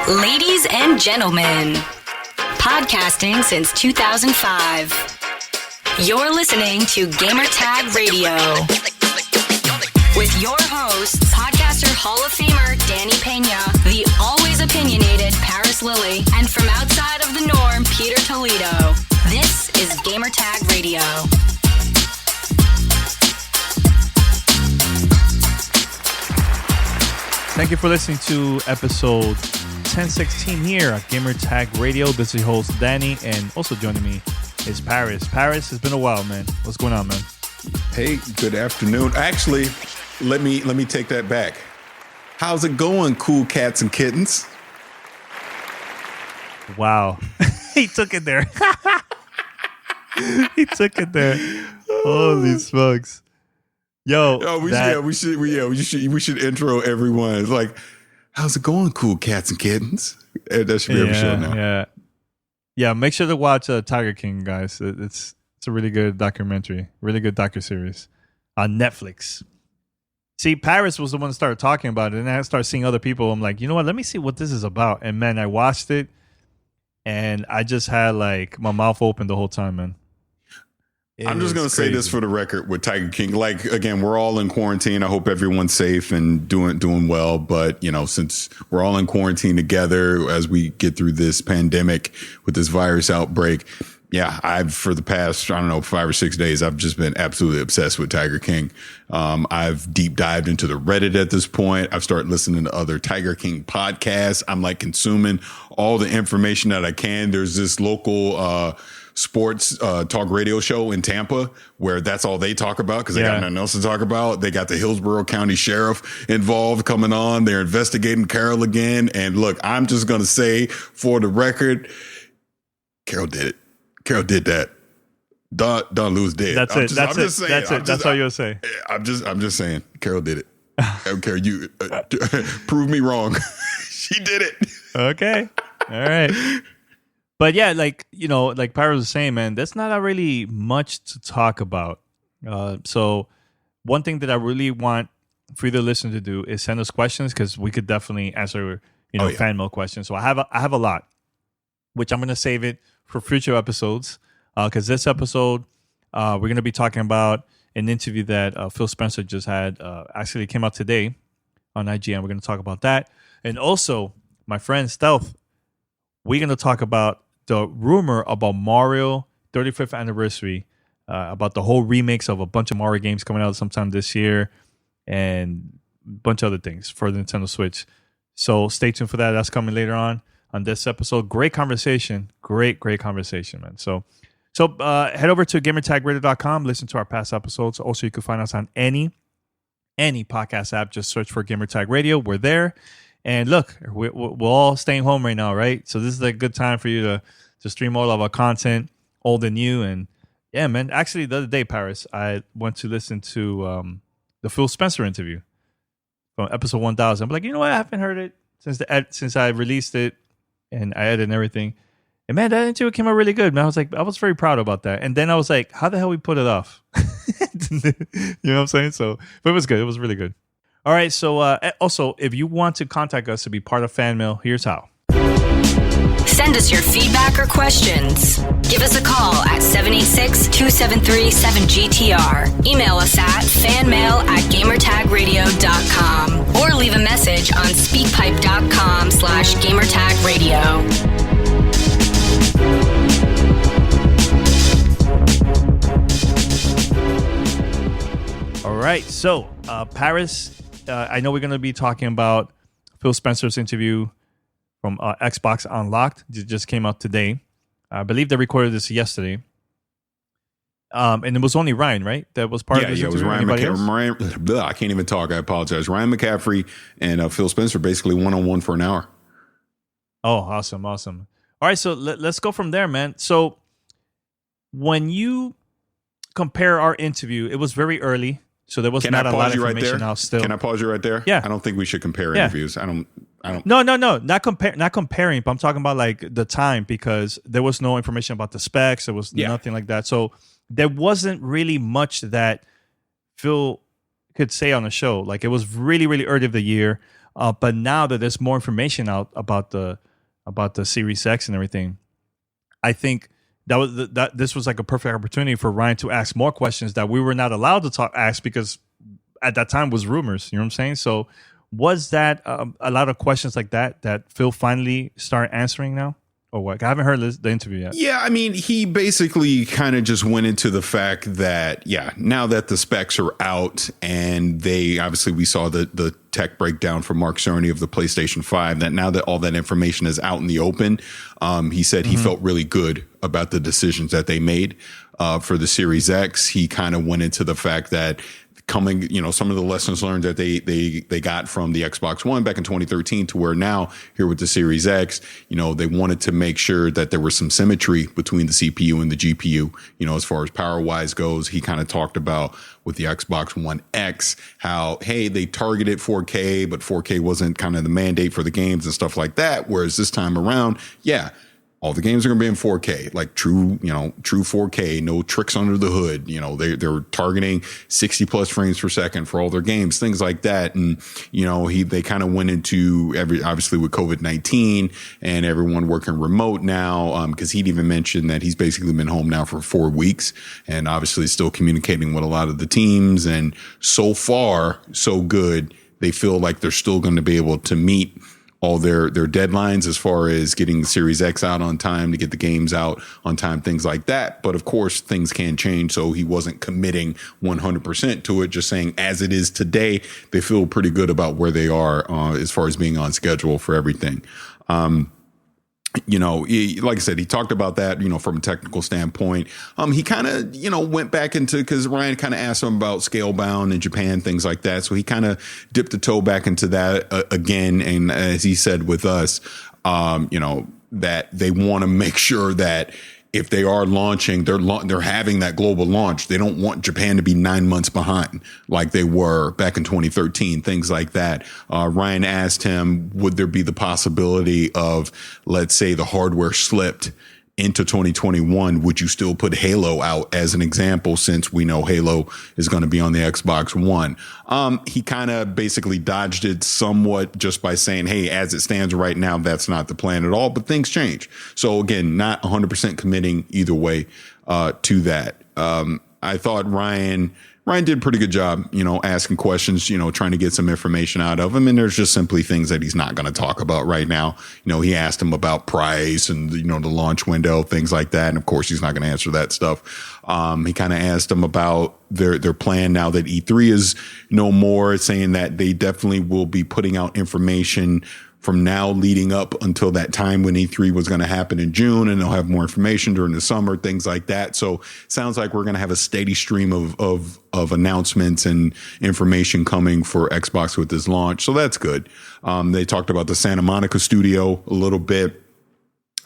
Ladies and gentlemen, podcasting since 2005. You're listening to Gamertag Radio. With your hosts, podcaster Hall of Famer Danny Pena, the always opinionated Paris Lilly, and from outside of the norm, Peter Toledo. This is Gamertag Radio. Thank you for listening to episode 1016 here at Gamertag Radio. This is your host Danny, and also joining me is Paris. Paris, it's been a while, man. What's going on, man? Hey, good afternoon. Actually, let me take that back. How's it going, cool cats and kittens? Wow, he took it there. He took it there. Holy smokes! Yo, we should intro everyone. It's like, how's it going, cool cats and kittens? That should be every show now. Yeah. Make sure to watch Tiger King, guys. It's a really good documentary, really good docuseries on Netflix. See, Paris was the one that started talking about it, and I started seeing other people. I'm like, you know what? Let me see what this is about. And man, I watched it, and I just had like my mouth open the whole time, man. I'm just going to say this for the record with Tiger King. Like, again, we're all in quarantine. I hope everyone's safe and doing well. But, you know, since we're all in quarantine together as we get through this pandemic with this virus outbreak, yeah, for the past, 5 or 6 days, I've just been absolutely obsessed with Tiger King. I've deep dived into the Reddit at this point. I've started listening to other Tiger King podcasts. I'm like consuming all the information that I can. There's this local sports talk radio show in Tampa where that's all they talk about because they got nothing else to talk about. They got the Hillsborough County Sheriff involved coming on. They're investigating Carol again. And look, I'm just going to say for the record, Carol did it. Carol did that. Don Lewis did. That's it. That's all you'll say. I'm just saying. Carol did it. Carol, you prove me wrong. She did it. Okay. All right. But yeah, like Pyro was saying, man, that's not really much to talk about. So one thing that I really want for you to listen to do is send us questions because we could definitely answer, fan mail questions. So I have a lot, which I'm going to save it for future episodes. Because this episode, we're going to be talking about an interview that Phil Spencer just had. Actually, it came out today on IGN. We're going to talk about that. And also, my friend Stealth, we're going to talk about the rumor about Mario 35th anniversary, about the whole remix of a bunch of Mario games coming out sometime this year, and a bunch of other things for the Nintendo Switch. So stay tuned for that. That's coming later on this episode. Great conversation. Great conversation, man. So head over to gamertagradio.com. Listen to our past episodes. Also, you can find us on any podcast app. Just search for Gamertag Radio. We're there. And look, we're all staying home right now, right? So this is a good time for you to stream all of our content, old and new. And yeah, man, actually the other day, Paris, I went to listen to the Phil Spencer interview from episode 1000. I'm like, you know what? I haven't heard it since I released it and I edited and everything. And man, that interview came out really good, man. I was very proud about that. And then I was like, how the hell we put it off? You know what I'm saying? So, but it was good. It was really good. All right, so also, if you want to contact us to be part of Fan Mail, here's how. Send us your feedback or questions. Give us a call at 786-273-7GTR. Email us at fanmail@gamertagradio.com or leave a message on speakpipe.com/gamertagradio. All right, so Paris, I know we're going to be talking about Phil Spencer's interview from Xbox Unlocked. It just came out today. I believe they recorded this yesterday. And it was only Ryan, right? That was part of this interview? Yeah, it was Ryan McCaffrey. I can't even talk. I apologize. Ryan McCaffrey and Phil Spencer basically one-on-one for an hour. Oh, awesome. All right, so let's go from there, man. So when you compare our interview, it was very early. So there was not a lot of information out still. Can I pause you right there? Yeah. I don't think we should compare interviews. I don't. No. Not comparing, but I'm talking about like the time because there was no information about the specs. There was nothing like that. So there wasn't really much that Phil could say on the show. Like it was really, really early of the year. But now that there's more information out about the Series X and everything, I think that this was like a perfect opportunity for Ryan to ask more questions that we were not allowed to ask because at that time was rumors. You know what I'm saying? So was that a lot of questions like that Phil finally started answering now? Or what? I haven't heard the interview yet. Yeah, I mean, he basically kind of just went into the fact that, now that the specs are out and we saw the tech breakdown from Mark Cerny of the PlayStation 5, that now that all that information is out in the open, he said he felt really good about the decisions that they made for the Series X. He kind of went into the fact that some of the lessons learned that they got from the Xbox One back in 2013 to where now here with the Series X, they wanted to make sure that there was some symmetry between the CPU and the GPU, as far as power wise goes. He kind of talked about with the Xbox One X, how, hey, they targeted 4K, but 4K wasn't kind of the mandate for the games and stuff like that. Whereas this time around, all the games are going to be in 4K, like true 4K, no tricks under the hood. They're targeting 60 plus frames per second for all their games, things like that. And, they kind of went into obviously with COVID-19 and everyone working remote now, because he'd even mentioned that he's basically been home now for 4 weeks and obviously still communicating with a lot of the teams. And so far, so good. They feel like they're still going to be able to meet all their deadlines as far as getting the Series X out on time to get the games out on time, things like that. But of course, things can change. So he wasn't committing 100% to it, just saying as it is today, they feel pretty good about where they are as far as being on schedule for everything. Like I said, he talked about that, from a technical standpoint. He kind of, went back into, because Ryan kind of asked him about Scalebound in Japan, things like that. So he kind of dipped a toe back into that again. And as he said with us, that they want to make sure that if they are launching, they're having that global launch. They don't want Japan to be 9 months behind like they were back in 2013, things like that. Ryan asked him, would there be the possibility of, let's say, the hardware slipped into 2021? Would you still put Halo out as an example, since we know Halo is going to be on the Xbox One? He kind of basically dodged it somewhat just by saying, hey, as it stands right now, that's not the plan at all, but things change. So again, not 100% committing either way to that. I thought Ryan did a pretty good job, asking questions, trying to get some information out of him. And there's just simply things that he's not going to talk about right now. He asked him about price and, the launch window, things like that. And of course, he's not going to answer that stuff. He kind of asked him about their plan now that E3 is no more, saying that they definitely will be putting out information from now leading up until that time when E3 was going to happen in June, and they'll have more information during the summer, things like that. So sounds like we're going to have a steady stream of announcements and information coming for Xbox with this launch. So that's good. They talked about the Santa Monica studio a little bit.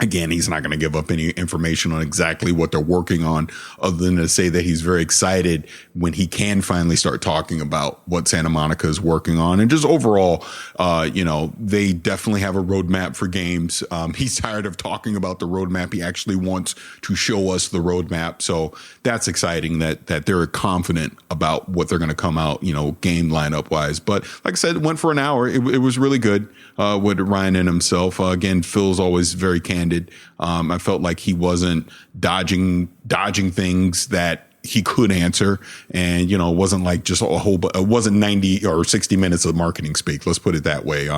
Again, he's not going to give up any information on exactly what they're working on, other than to say that he's very excited when he can finally start talking about what Santa Monica is working on. And just overall, they definitely have a roadmap for games. He's tired of talking about the roadmap. He actually wants to show us the roadmap. So that's exciting that they're confident about what they're going to come out, game lineup wise. But like I said, it went for an hour. It was really good with Ryan and himself. Again, Phil's always very candid. I felt like he wasn't dodging things that he could answer, and it wasn't like just it wasn't 90 or 60 minutes of marketing speak. Let's put it that way.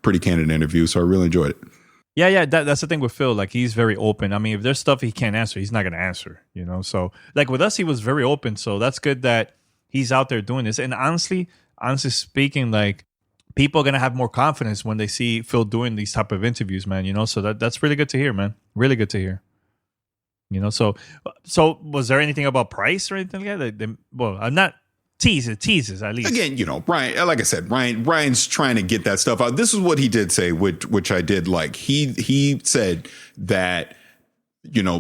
Pretty candid interview, so I really enjoyed it. Yeah, that's the thing with Phil. Like, he's very open. I mean, if there's stuff he can't answer, he's not going to answer. So like with us, he was very open. So that's good that he's out there doing this. And honestly speaking, like, people are going to have more confidence when they see Phil doing these type of interviews, man, so that's really good to hear, man. Really good to hear. So was there anything about price or anything like that? Well, I'm not teases at least. Again, Ryan, like I said, Ryan's trying to get that stuff out. This is what he did say, which I did like. He said that,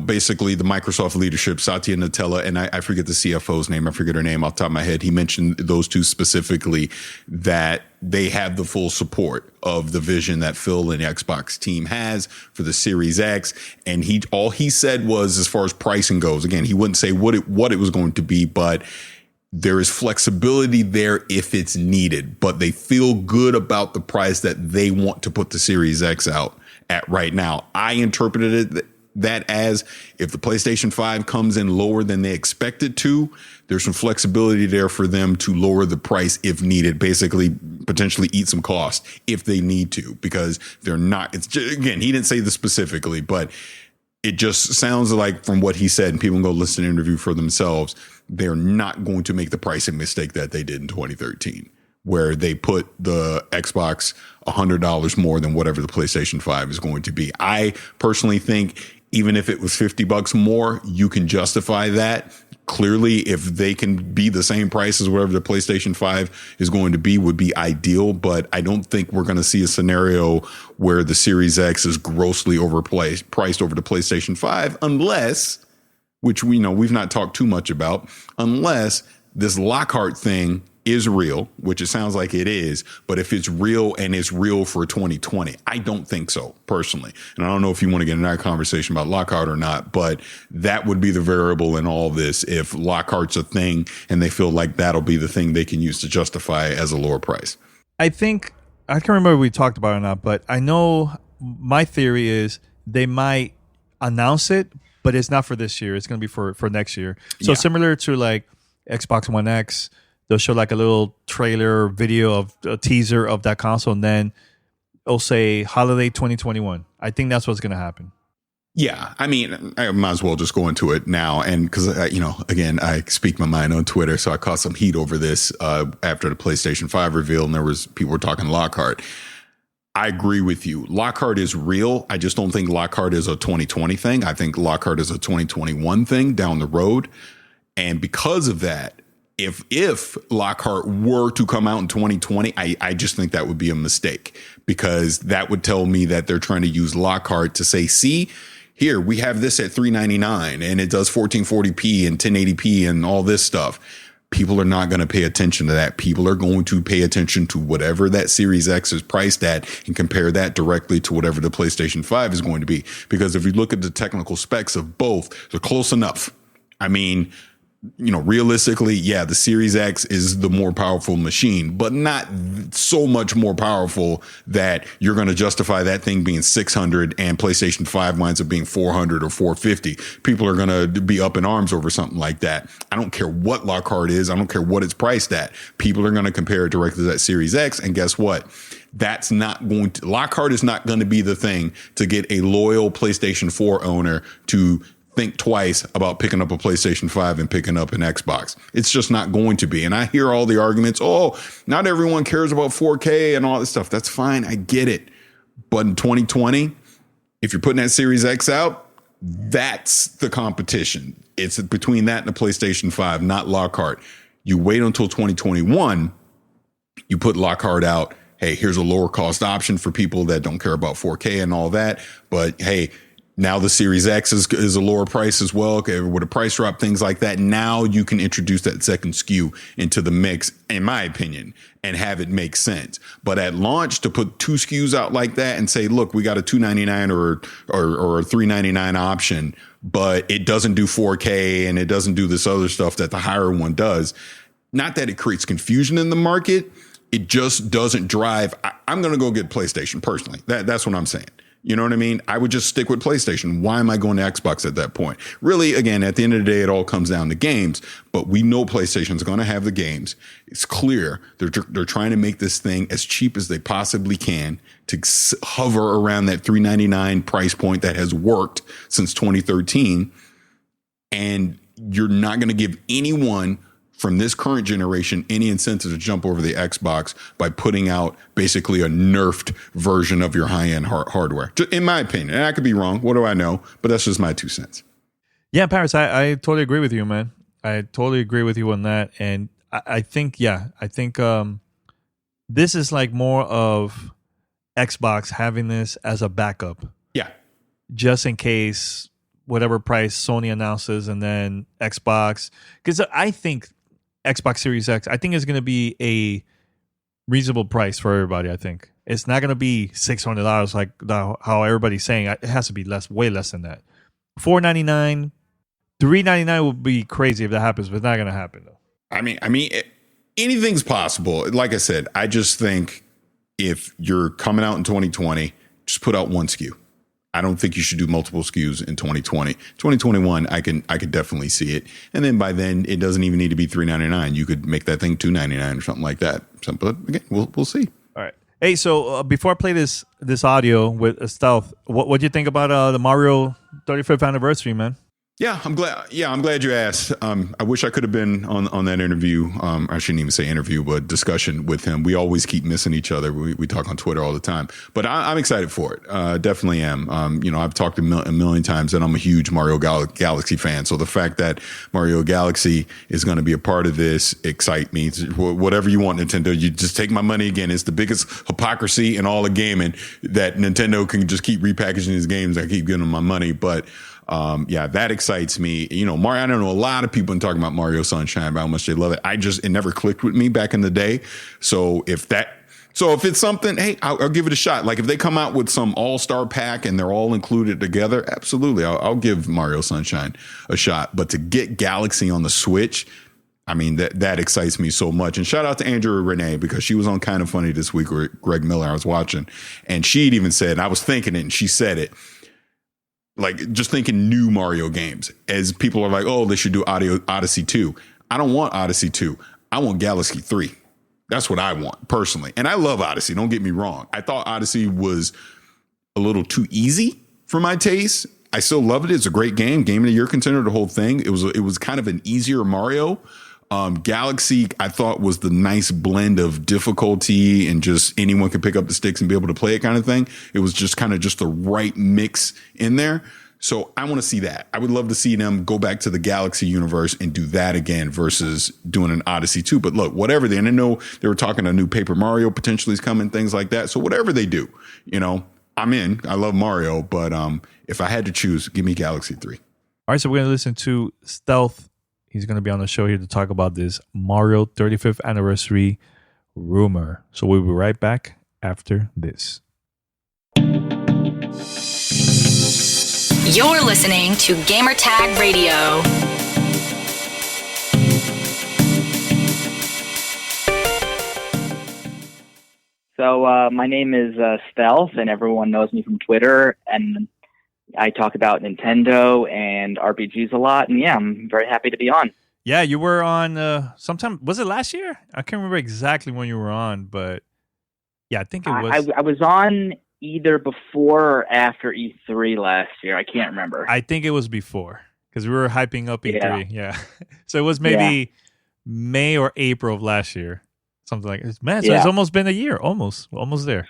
basically the Microsoft leadership, Satya Nadella, and I forget the CFO's name. I forget her name off the top of my head. He mentioned those two specifically, that they have the full support of the vision that Phil and the Xbox team has for the Series X. And all he said was, as far as pricing goes, again, he wouldn't say what it was going to be, but There is flexibility there if it's needed, but they feel good about the price that they want to put the Series X out at right now. I interpreted that as if the PlayStation 5 comes in lower than they expect it to, there's some flexibility there for them to lower the price if needed, basically potentially eat some cost if they need to, because they're not, it's just, again, he didn't say this specifically, but it just sounds like from what he said, and people can go listen to the interview for themselves, they're not going to make the pricing mistake that they did in 2013, where they put the Xbox $100 more than whatever the PlayStation 5 is going to be. I personally think even if it was $50 more, you can justify that. Clearly, if they can be the same price as whatever the PlayStation 5 is going to be, would be ideal. But I don't think we're going to see a scenario where the Series X is grossly priced over the PlayStation 5, unless, which we know we've not talked too much about, unless this Lockhart thing is real, which it sounds like it is. But if it's real and it's real for 2020, I don't think so personally. And I don't know if you want to get in that conversation about Lockhart or not, but that would be the variable in all this. If Lockhart's a thing and they feel like that'll be the thing they can use to justify as a lower price. I think, I can't remember if we talked about it or not, but I know my theory is they might announce it, but it's not for this year. It's going to be for next year. So similar to like Xbox One X, they'll show like a little trailer video of a teaser of that console, and then it'll say holiday 2021. I think that's what's going to happen. Yeah, I mean, I might as well just go into it now. And because, again, I speak my mind on Twitter, so I caught some heat over this after the PlayStation 5 reveal, and there was people were talking Lockhart. I agree with you. Lockhart is real. I just don't think Lockhart is a 2020 thing. I think Lockhart is a 2021 thing down the road. And because of that, if Lockhart were to come out in 2020, I just think that would be a mistake, because that would tell me that they're trying to use Lockhart to say, see, here, we have this at $399 and it does 1440p and 1080p and all this stuff. People are not going to pay attention to that. People are going to pay attention to whatever that Series X is priced at and compare that directly to whatever the PlayStation 5 is going to be. Because if you look at the technical specs of both, they're close enough. I mean, realistically, yeah, the Series X is the more powerful machine, but not so much more powerful that you're going to justify that thing being 600 and PlayStation 5 winds up being 400 or 450. People are going to be up in arms over something like that. I don't care what Lockhart is. I don't care what it's priced at. People are going to compare it directly to that Series X. And guess what? Lockhart is not going to be the thing to get a loyal PlayStation 4 owner to think twice about picking up a PlayStation 5 and picking up an Xbox. It's just not going to be. And I hear all the arguments, not everyone cares about 4K and all this stuff. That's fine. I get it. But in 2020, if you're putting that Series X out, that's the competition. It's between that and the PlayStation 5, not Lockhart. You wait until 2021, you put Lockhart out. Hey, here's a lower cost option for people that don't care about 4K and all that. But hey, now the Series X is a lower price as well. Okay, with a price drop, things like that. Now you can introduce that second SKU into the mix, in my opinion, and have it make sense. But at launch, to put two SKUs out like that and say, look, we got a $299 or a $399 option, but it doesn't do 4K and it doesn't do this other stuff that the higher one does. Not that it creates confusion in the market. It just doesn't drive. I'm going to go get PlayStation personally. That's what I'm saying. You know what I mean? I would just stick with PlayStation. Why am I going to Xbox at that point? Really, again, at the end of the day, it all comes down to games. But we know PlayStation's going to have the games. It's clear they're trying to make this thing as cheap as they possibly can to hover around that $399 price point that has worked since 2013. And you're not going to give anyone from this current generation any incentive to jump over the Xbox by putting out basically a nerfed version of your high-end hardware. In my opinion, and I could be wrong. What do I know? But that's just my 2 cents. Yeah, Paris, I totally agree with you, man. I totally agree with you on that. And I think this is like more of Xbox having this as a backup. Yeah. Just in case whatever price Sony announces, and then Xbox. Because I think Xbox Series X, I think, is going to be a reasonable price for everybody. I think it's not going to be $600 like how everybody's saying. It has to be way less than that. $499, $399 would be crazy if that happens, but it's not going to happen though. Anything's possible. Like I said, I just think if you're coming out in 2020, just put out one SKU. I don't think you should do multiple SKUs in 2020. 2021, I could definitely see it. And then by then, it doesn't even need to be $3.99. You could make that thing $2.99 or something like that. But again, we'll see. All right. Hey, so before I play this audio with Stealth, what do you think about the Mario 35th anniversary, man? Yeah, I'm glad you asked. I wish I could have been on that interview. I shouldn't even say interview, but discussion with him. We always keep missing each other. We talk on Twitter all the time, but I'm excited for it. Definitely am. I've talked a million times that I'm a huge Mario Galaxy fan. So the fact that Mario Galaxy is going to be a part of this excites me. Whatever you want, Nintendo, you just take my money again. It's the biggest hypocrisy in all of gaming that Nintendo can just keep repackaging these games. I keep giving them my money, but that excites me. Mario, I don't know a lot of people talking about Mario Sunshine, about how much they love it. It never clicked with me back in the day. So if it's something, hey, I'll give it a shot. Like if they come out with some all-star pack and they're all included together, absolutely. I'll give Mario Sunshine a shot. But to get Galaxy on the Switch, that excites me so much. And shout out to Andrea Renee, because she was on Kind of Funny this week with Greg Miller. I was watching, and she'd even said, and I was thinking it, and she said it, like just thinking new Mario games, as people are like, oh, they should do Odyssey 2. I don't want Odyssey 2. I want Galaxy 3. That's what I want personally. And I love Odyssey. Don't get me wrong. I thought Odyssey was a little too easy for my taste. I still love it. It's a great game of the year contender, the whole thing. It was kind of an easier Mario. Galaxy, I thought, was the nice blend of difficulty and just anyone could pick up the sticks and be able to play it kind of thing. It was just kind of just the right mix in there. So I want to see that. I would love to see them go back to the Galaxy universe and do that again versus doing an Odyssey 2. But look, whatever and I know they were talking a new Paper Mario potentially is coming, things like that. So whatever they do, I'm in. I love Mario, but if I had to choose, give me Galaxy 3. All right, so we're going to listen to Stealth. He's going to be on the show here to talk about this Mario 35th anniversary rumor. So we'll be right back after this. You're listening to Gamertag Radio. So my name is Stealth, and everyone knows me from Twitter, and I talk about Nintendo and RPGs a lot, and I'm very happy to be on. Yeah, you were on sometime, was it last year? I can't remember exactly when you were on, but yeah, I think it was. I was on either before or after E3 last year. I can't remember. I think it was before, because we were hyping up E3. Yeah. So it was maybe May or April of last year. Something like this. Man, so it's almost been a year. Almost there.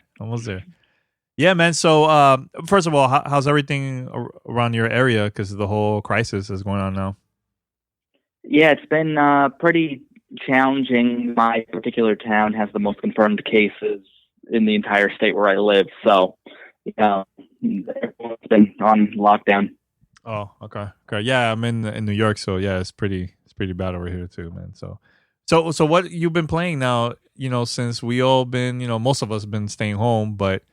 Yeah, man. So first of all, how's everything around your area? Because the whole crisis is going on now. Yeah, it's been pretty challenging. My particular town has the most confirmed cases in the entire state where I live. So, everyone's been on lockdown. Oh, okay. Yeah, I'm in New York, so yeah, it's pretty bad over here too, man. So what you've been playing now? Since we all been, most of us have been staying home, but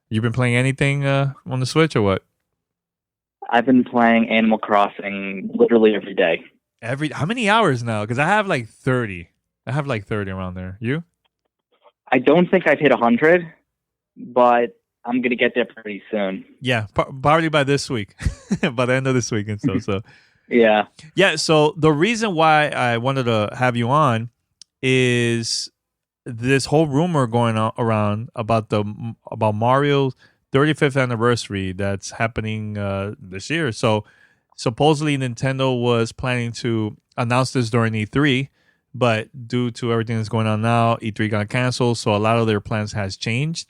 you've been playing anything on the Switch or what? I've been playing Animal Crossing literally every day. How many hours now? Because I have like 30. Around there. You? I don't think I've hit 100, but I'm gonna get there pretty soon. Yeah, probably by this week, by the end of this week and stuff. So. Yeah. So the reason why I wanted to have you on is this whole rumor going around about Mario's 35th anniversary that's happening this year. So supposedly Nintendo was planning to announce this during E3, but due to everything that's going on now, E3 got canceled, so a lot of their plans has changed.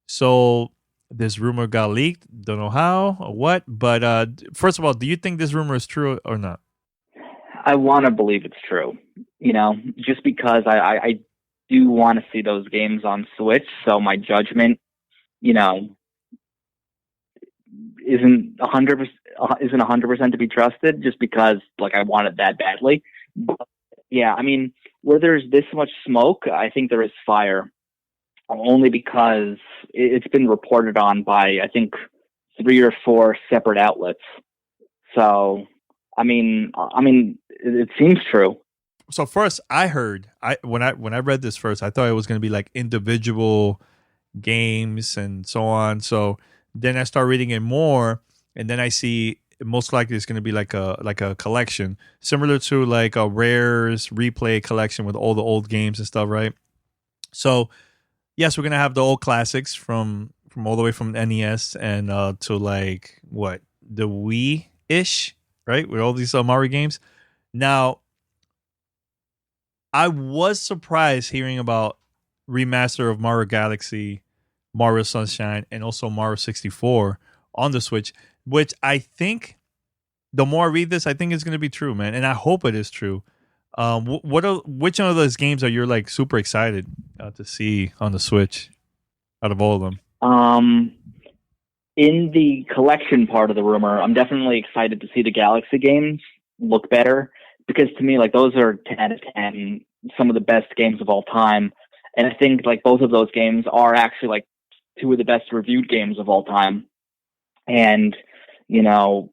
So this rumor got leaked. Don't know how or what, but first of all, do you think this rumor is true or not? I want to believe it's true. Just because I do want to see those games on Switch, so my judgment, isn't 100% to be trusted. Just because, I want it that badly. But, yeah, where there's this much smoke, I think there is fire. Only because it's been reported on by, I think, 3 or 4 separate outlets. So, it seems true. So first, when I read this first, I thought it was going to be like individual games and so on. So then I start reading it more, and then I see most likely it's going to be like a collection, similar to like a Rare's replay collection with all the old games and stuff, right? So yes, we're gonna have the old classics from all the way from NES and to like what the Wii ish, right? With all these Mario games. Now, I was surprised hearing about remaster of Mario Galaxy, Mario Sunshine, and also Mario 64 on the Switch, which I think the more I read this, I think it's going to be true, man, and I hope it is true. Which one of those games are you like super excited to see on the Switch out of all of them? In the collection part of the rumor, I'm definitely excited to see the Galaxy games look better, because to me, like, those are 10 out of 10, some of the best games of all time. And I think like both of those games are actually like two of the best reviewed games of all time. And, you know,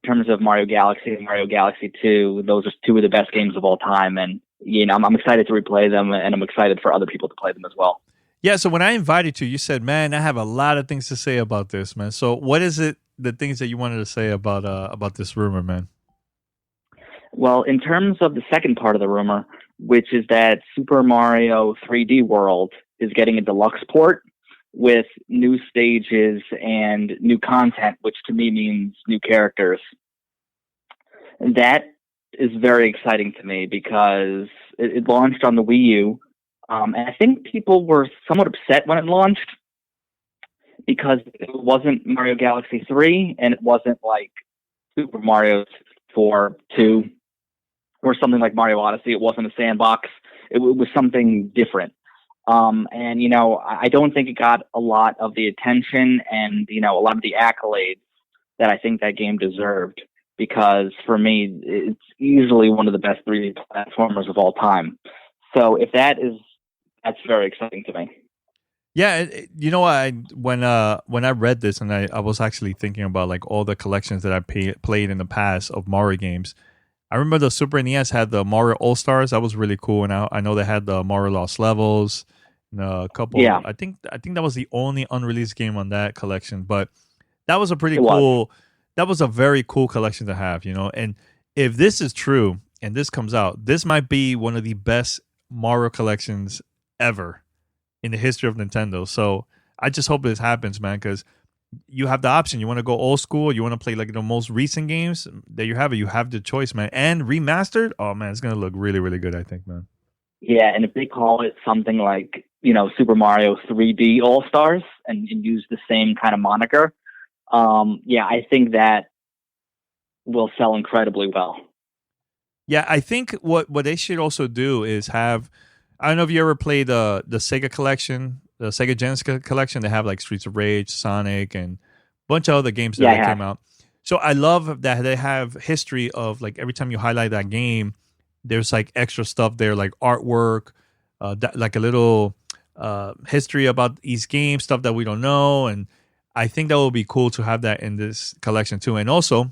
in terms of Mario Galaxy and Mario Galaxy 2, those are two of the best games of all time. And, you know, I'm excited to replay them, and I'm excited for other people to play them as well. Yeah, so when I invited you said, man, I have a lot of things to say about this, man. So what is it, the things that you wanted to say about this rumor, man? Well, in terms of the second part of the rumor, which is that Super Mario 3D World is getting a deluxe port with new stages and new content, which to me means new characters. And that is very exciting to me because it launched on the Wii U. And I think people were somewhat upset when it launched because it wasn't Mario Galaxy 3 and it wasn't like Super Mario 4, 2, or something like Mario Odyssey. It wasn't a sandbox. It was something different. And, you know, I don't think it got a lot of the attention and, you know, a lot of the accolades that I think that game deserved, because for me, it's easily one of the best 3D platformers of all time. So if that's very exciting to me. Yeah, you know, when I read this and I was actually thinking about like all the collections that I played in the past of Mario games. I remember the Super NES had the Mario All Stars. That was really cool, and I know they had the Mario Lost Levels, and a couple. Yeah. I think that was the only unreleased game on that collection, but that was a pretty cool. That was a very cool collection to have, you know. And if this is true and this comes out, this might be one of the best Mario collections ever in the history of Nintendo. So I just hope this happens, man, because you have the option. You want to go old school, you want to play like the most recent games that you have the choice, man. And remastered, oh man, it's gonna look really, really good, I think, man. Yeah, and if they call it something like, you know, Super Mario 3D All Stars and use the same kind of moniker, yeah, I think that will sell incredibly well. Yeah, I think what they should also do is have, I don't know if you ever played the Sega collection, the Sega Genesis collection. They have like Streets of Rage, Sonic, and a bunch of other games that came out. So I love that they have history of like every time you highlight that game, there's like extra stuff there, like artwork, like a little history about each game, stuff that we don't know. And I think that would be cool to have that in this collection too. And also,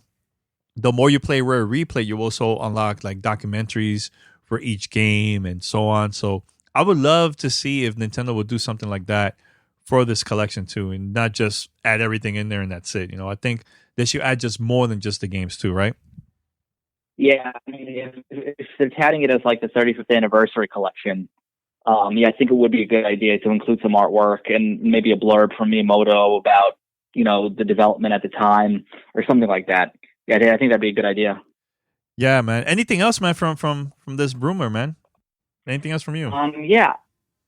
the more you play Rare Replay, you also unlock like documentaries for each game and so on. So I would love to see if Nintendo would do something like that for this collection too, and not just add everything in there and that's it. You know, I think they should add just more than just the games too, right? Yeah, I mean, if they're touting it as like the 35th anniversary collection, yeah, I think it would be a good idea to include some artwork and maybe a blurb from Miyamoto about, you know, the development at the time or something like that. Yeah, I think that'd be a good idea. Yeah, man. Anything else, man, from this rumor, man? Anything else from you? Yeah.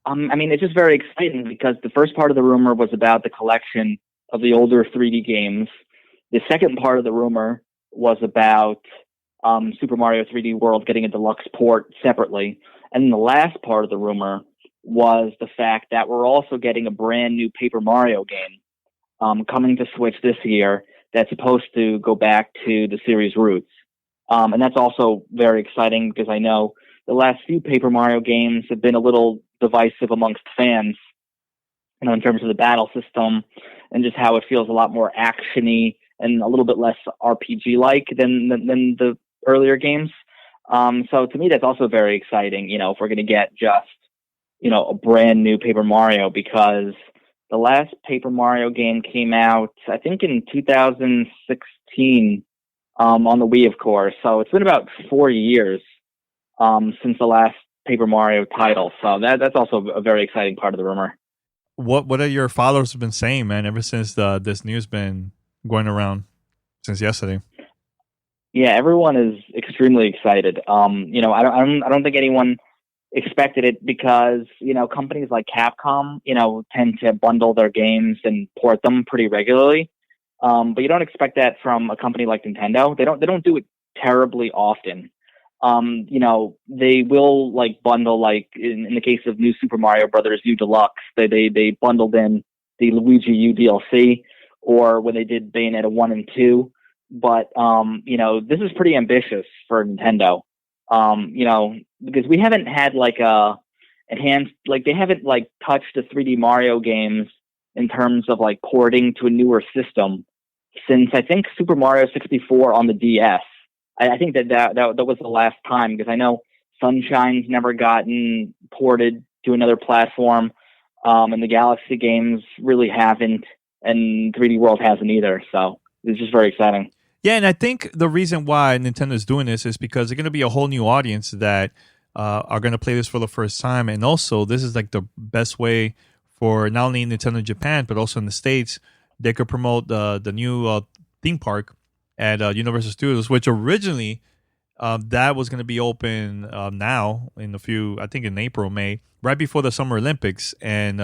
I mean, it's just very exciting because the first part of the rumor was about the collection of the older 3D games. The second part of the rumor was about Super Mario 3D World getting a deluxe port separately. And then the last part of the rumor was the fact that we're also getting a brand new Paper Mario game coming to Switch this year that's supposed to go back to the series roots. And that's also very exciting because I know the last few Paper Mario games have been a little divisive amongst fans, you know, in terms of the battle system and just how it feels a lot more action-y and a little bit less RPG-like than the earlier games. So to me, that's also very exciting, if we're going to get just, a brand new Paper Mario, because the last Paper Mario game came out, I think, in 2016, on the Wii, of course. So it's been about 4 years, since the last Paper Mario title. So that's also a very exciting part of the rumor. What are your followers been saying, man, ever since this news been going around since yesterday? Yeah, everyone is extremely excited. I don't think anyone expected it, because, companies like Capcom, tend to bundle their games and port them pretty regularly. But you don't expect that from a company like Nintendo. They don't do it terribly often. They will bundle, in the case of New Super Mario Brothers U Deluxe, they bundled in the Luigi U DLC, or when they did Bayonetta 1 and 2. But this is pretty ambitious for Nintendo. Because we haven't had a enhanced, they haven't touched the 3D Mario games in terms of porting to a newer system since, I think, Super Mario 64 on the DS. I think that was the last time, because I know Sunshine's never gotten ported to another platform, and the Galaxy games really haven't, and 3D World hasn't either. So it's just very exciting. Yeah, and I think the reason why Nintendo is doing this is because there's going to be a whole new audience that are going to play this for the first time. And also, this is the best way for not only Nintendo Japan, but also in the States, they could promote the new theme park at Universal Studios, which originally that was going to be open now in I think in April, May, right before the Summer Olympics. And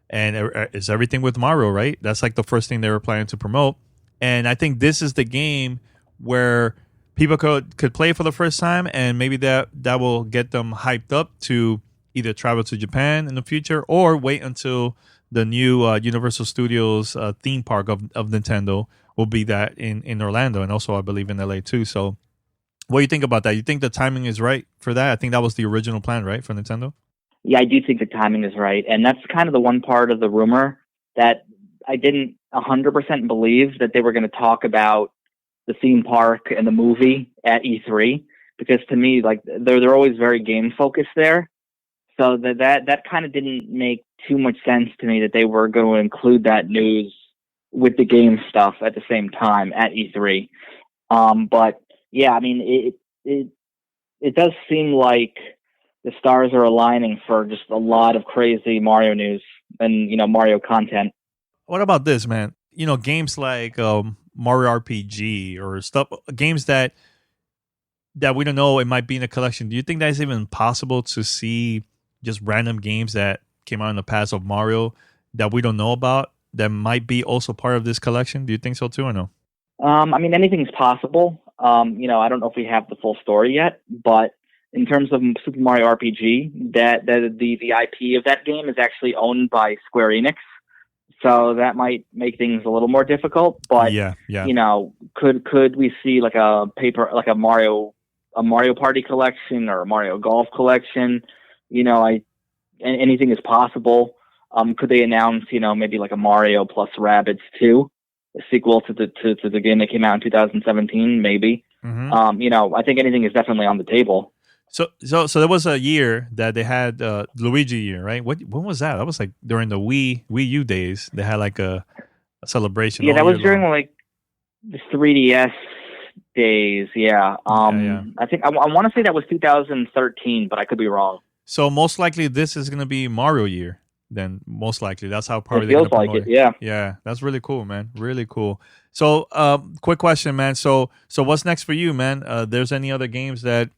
it's everything with Mario, right? That's the first thing they were planning to promote. And I think this is the game where people could play for the first time, and maybe that will get them hyped up to either travel to Japan in the future or wait until the new Universal Studios theme park of Nintendo will be that in Orlando, and also I believe in LA too. So what do you think about that? You think the timing is right for that? I think that was the original plan, right, for Nintendo? Yeah, I do think the timing is right. And that's kind of the one part of the rumor that I didn't 100% believe, that they were going to talk about the theme park and the movie at E3, because to me, they're always very game focused there. So that kind of didn't make too much sense to me, that they were going to include that news with the game stuff at the same time at E3. But yeah, I mean, it does seem like the stars are aligning for just a lot of crazy Mario news and, Mario content. What about this, man? Games like Mario RPG or stuff, games that we don't know it might be in a collection. Do you think that's even possible to see just random games that came out in the past of Mario that we don't know about that might be also part of this collection? Do you think so too, or no? I mean, anything's possible. I don't know if we have the full story yet, but in terms of Super Mario RPG, that the IP of that game is actually owned by Square Enix. So that might make things a little more difficult, but yeah. Could we see a Mario Party collection or a Mario Golf collection? Anything is possible. Could they announce maybe a Mario plus Rabbids 2, a sequel to the game that came out in 2017? Maybe. Mm-hmm. I think anything is definitely on the table. So there was a year that they had Luigi year, right? When was that? That was during the Wii U days. They had a celebration. Yeah, that was during the 3DS days. Yeah. Yeah. I think I want to say that was 2013, but I could be wrong. So most likely this is gonna be Mario year. Then most likely that's how probably it feels like it. Yeah. Yeah, that's really cool, man. Really cool. So, quick question, man. So what's next for you, man? There's any other games that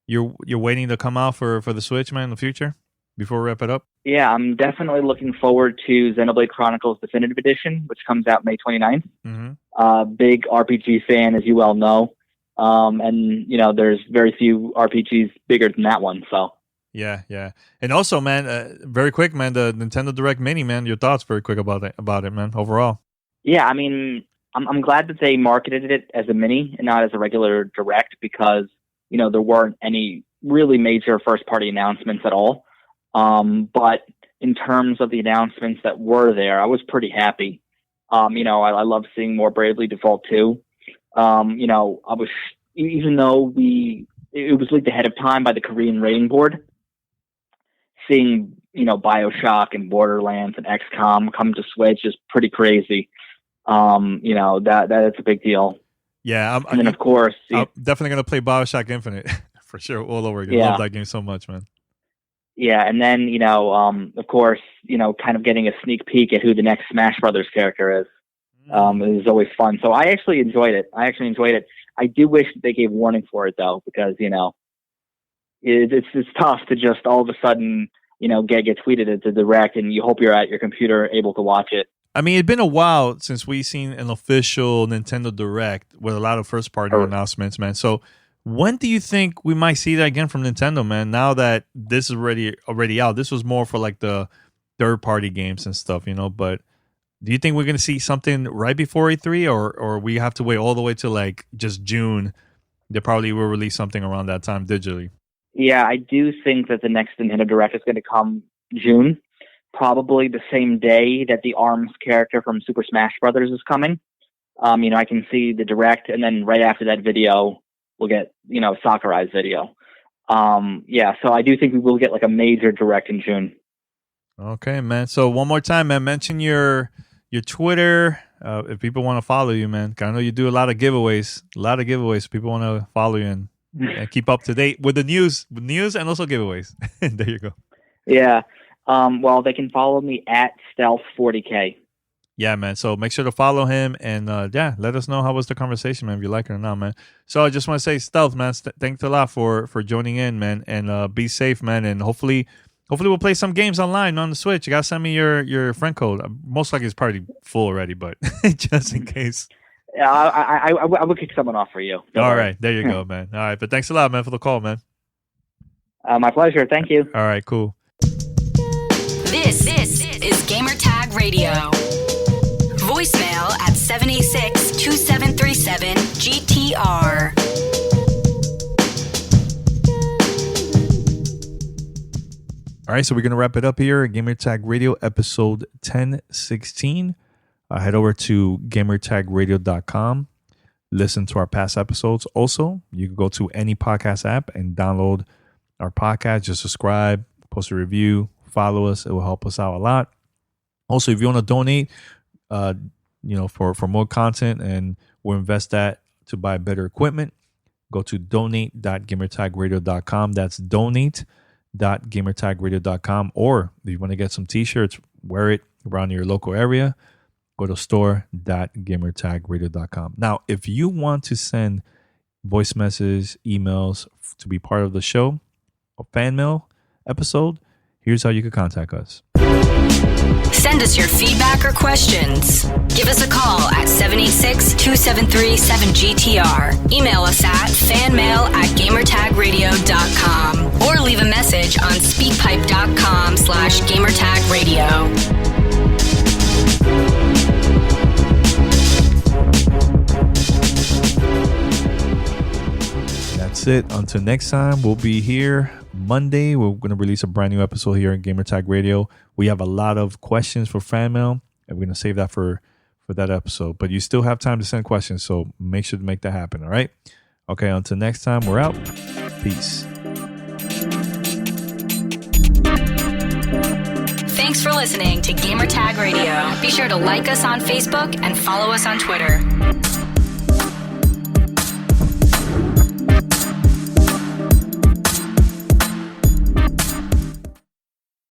you're waiting to come out for the Switch, man, in the future before we wrap it up? Yeah, I'm definitely looking forward to Xenoblade Chronicles Definitive Edition, which comes out May 29th. Mm-hmm. Big RPG fan, as you well know. And, there's very few RPGs bigger than that one, so. Yeah. And also, man, very quick, man, the Nintendo Direct Mini, man, your thoughts very quick about it, man, overall. Yeah, I mean, I'm glad that they marketed it as a mini and not as a regular Direct, because there weren't any really major first-party announcements at all. But in terms of the announcements that were there, I was pretty happy. I love seeing more Bravely Default 2. I was, even though we it was leaked ahead of time by the Korean rating board. Seeing, BioShock and Borderlands and XCOM come to Switch is pretty crazy. That's a big deal. Yeah. And then, of course... I'm definitely going to play BioShock Infinite for sure all over again. I love that game so much, man. Yeah, and then, of course, kind of getting a sneak peek at who the next Smash Brothers character is. Is always fun. So I actually enjoyed it. I do wish they gave warning for it, though, because, it's tough to just all of a sudden, get tweeted at the Direct, and you hope you're at your computer able to watch it. I mean, it's been a while since we've seen an official Nintendo Direct with a lot of first-party announcements, man. So when do you think we might see that again from Nintendo, man? Now that this is already out, this was more for like the third-party games and stuff, But do you think we're going to see something right before E3, or we have to wait all the way to like just June? They probably will release something around that time digitally. Yeah, I do think that the next Nintendo Direct is going to come June, probably the same day that the ARMS character from Super Smash Brothers is coming. I can see the Direct, and then right after that video, we'll get, Sakurai's video. So I do think we will get like a major Direct in June. Okay, man. So one more time, man, mention your Twitter, if people want to follow you, man. I know you do a lot of giveaways. People want to follow you and keep up to date with the news and also giveaways. There you go. Yeah. Well, they can follow me at Stealth40K. Yeah, man. So make sure to follow him and let us know how was the conversation, man, if you like it or not, man. So I just want to say, Stealth, man, thanks a lot for joining in, man, and be safe, man, and hopefully we'll play some games online on the Switch. You gotta send me your friend code. Most likely it's probably full already, but just in case. Yeah, I will kick someone off for you. All right, there you go, man. All right, but thanks a lot, man, for the call, man. My pleasure. Thank you. All right, cool. This is Gamer Tag Radio. Voicemail at 786-2737-GTR. All right, so we're going to wrap it up here. Gamer Tag Radio, episode 1016. Head over to gamertagradio.com. Listen to our past episodes. Also, you can go to any podcast app and download our podcast. Just subscribe, post a review, follow us. It will help us out a lot. Also, if you want to donate, for more content, and we'll invest that to buy better equipment, go to donate.gamertagradio.com. That's donate.gamertagradio.com. Or if you want to get some t-shirts, wear it around your local area, go to store.gamertagradio.com. Now, if you want to send voice messages, emails to be part of the show, a fan mail episode, here's how you can contact us. Send us your feedback or questions. Give us a call at 786-273-7GTR. Email us at fanmail@gamertagradio.com or leave a message on speakpipe.com/gamertagradio. That's it. Until next time, we'll be here Monday. We're going to release a brand new episode here in Gamertag Radio. We have a lot of questions for fan mail, and we're going to save that for that episode. But you still have time to send questions, so make sure to make that happen, all right? Okay, until next time, we're out. Peace. Thanks for listening to Gamertag Radio. Be sure to like us on Facebook and follow us on Twitter.